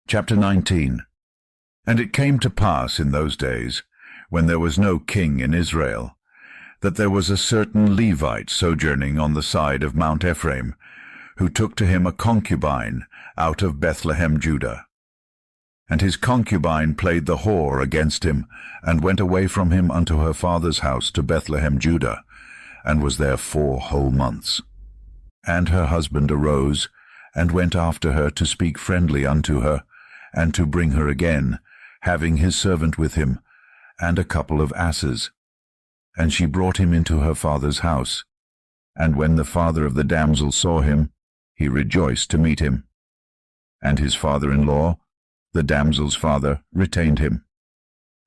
Chapter 19. And it came to pass in those days, when there was no king in Israel, that there was a certain Levite sojourning on the side of Mount Ephraim, who took to him a concubine out of Bethlehem, Judah. And his concubine played the whore against him, and went away from him unto her father's house to Bethlehem, Judah, and was there 4 whole months. And her husband arose, and went after her to speak friendly unto her, and to bring her again, having his servant with him, and a couple of asses. And she brought him into her father's house. And when the father of the damsel saw him, he rejoiced to meet him. And his father-in-law, the damsel's father, retained him.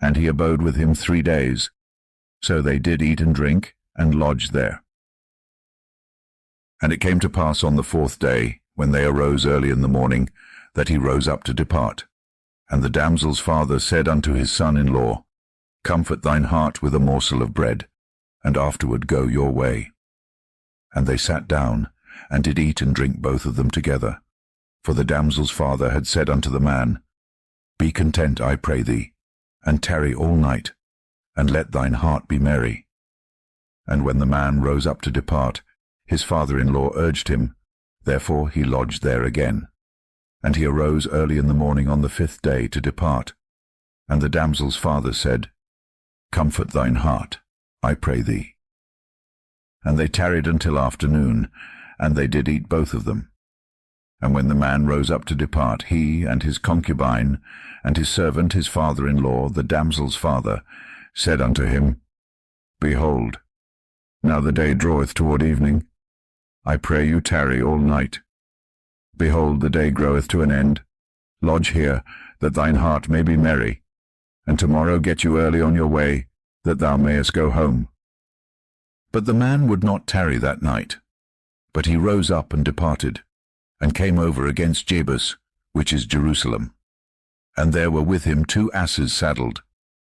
And he abode with him 3 days. So they did eat and drink, and lodged there. And it came to pass on the 4th day, when they arose early in the morning, that he rose up to depart. And the damsel's father said unto his son-in-law, Comfort thine heart with a morsel of bread, and afterward go your way. And they sat down, and did eat and drink both of them together. For the damsel's father had said unto the man, Be content, I pray thee, and tarry all night, and let thine heart be merry. And when the man rose up to depart, his father-in-law urged him, therefore he lodged there again. And he arose early in the morning on the 5th day to depart. And the damsel's father said, Comfort thine heart, I pray thee. And they tarried until afternoon, and they did eat both of them. And when the man rose up to depart, he and his concubine, and his servant his father-in-law, the damsel's father, said unto him, Behold, now the day draweth toward evening. I pray you tarry all night. Behold, the day groweth to an end. Lodge here, that thine heart may be merry, and tomorrow get you early on your way, that thou mayest go home. But the man would not tarry that night, but he rose up and departed, and came over against Jebus, which is Jerusalem. And there were with him 2 asses saddled.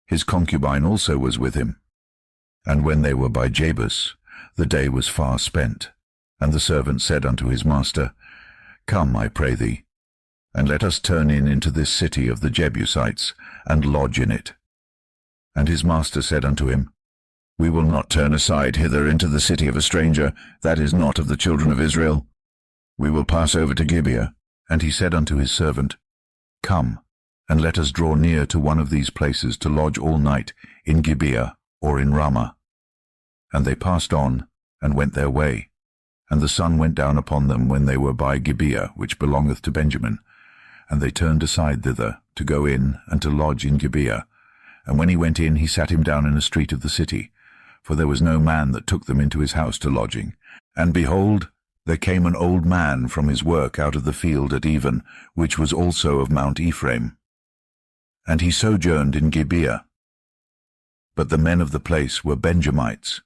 His concubine also was with him. And when they were by Jebus, the day was far spent. And the servant said unto his master, Come, I pray thee, and let us turn in into this city of the Jebusites, and lodge in it. And his master said unto him, We will not turn aside hither into the city of a stranger, that is not of the children of Israel. We will pass over to Gibeah. And he said unto his servant, Come, and let us draw near to one of these places to lodge all night, in Gibeah or in Ramah. And they passed on, and went their way. And the sun went down upon them when they were by Gibeah, which belongeth to Benjamin. And they turned aside thither, to go in, and to lodge in Gibeah. And when he went in, he sat him down in a street of the city, for there was no man that took them into his house to lodging. And behold, there came an old man from his work out of the field at even, which was also of Mount Ephraim. And he sojourned in Gibeah. But the men of the place were Benjamites.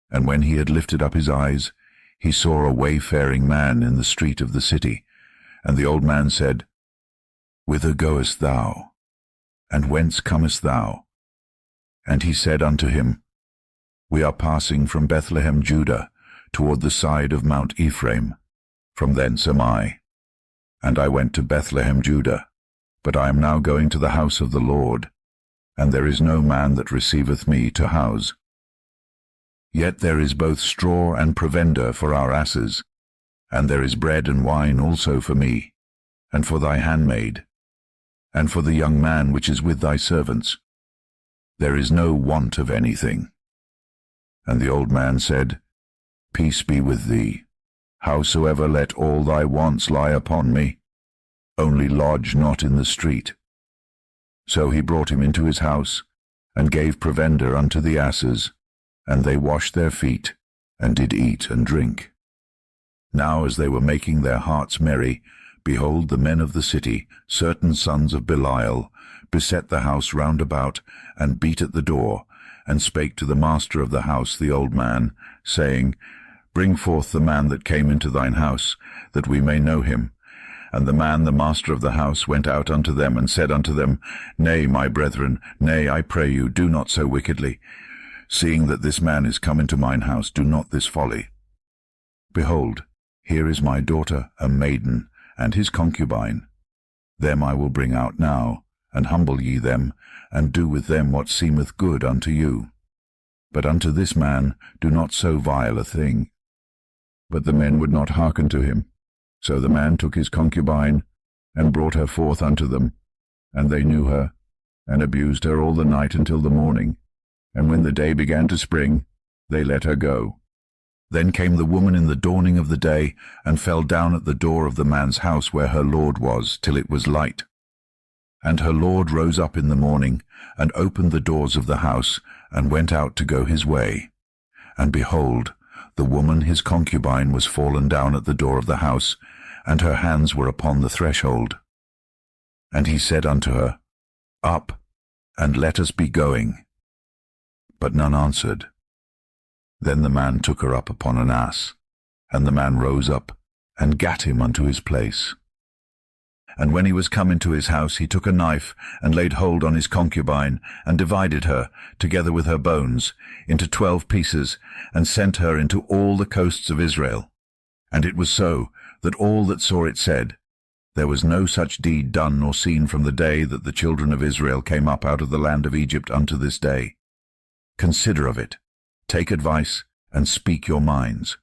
And when he had lifted up his eyes, he saw a wayfaring man in the street of the city. And the old man said, Whither goest thou? And whence comest thou? And he said unto him, We are passing from Bethlehem, Judah, toward the side of Mount Ephraim. From thence am I. And I went to Bethlehem, Judah, but I am now going to the house of the Lord, and there is no man that receiveth me to house. Yet there is both straw and provender for our asses, and there is bread and wine also for me, and for thy handmaid, and for the young man which is with thy servants. There is no want of anything. And the old man said, Peace be with thee. Howsoever let all thy wants lie upon me, only lodge not in the street. So he brought him into his house, and gave provender unto the asses, and they washed their feet, and did eat and drink. Now as they were making their hearts merry, behold, the men of the city, certain sons of Belial, beset the house round about, and beat at the door, and spake to the master of the house, the old man, saying, Bring forth the man that came into thine house, that we may know him. And the man, the master of the house, went out unto them, and said unto them, Nay, my brethren, nay, I pray you, do not so wickedly. Seeing that this man is come into mine house, do not this folly. Behold, here is my daughter, a maiden, and his concubine. them I will bring out now, and humble ye them, and do with them what seemeth good unto you. But unto this man do not so vile a thing. But the men would not hearken to him. So the man took his concubine, and brought her forth unto them. And they knew her, and abused her all the night until the morning. And when the day began to spring, they let her go. Then came the woman in the dawning of the day, and fell down at the door of the man's house where her lord was, till it was light. And her lord rose up in the morning, and opened the doors of the house, and went out to go his way. And behold, the woman his concubine was fallen down at the door of the house, and her hands were upon the threshold. And he said unto her, Up, and let us be going. But none answered. Then the man took her up upon an ass, and the man rose up, and gat him unto his place. And when he was come into his house, he took a knife, and laid hold on his concubine, and divided her, together with her bones, into 12 pieces, and sent her into all the coasts of Israel. And it was so, that all that saw it said, There was no such deed done nor seen from the day that the children of Israel came up out of the land of Egypt unto this day. Consider of it, take advice, and speak your minds.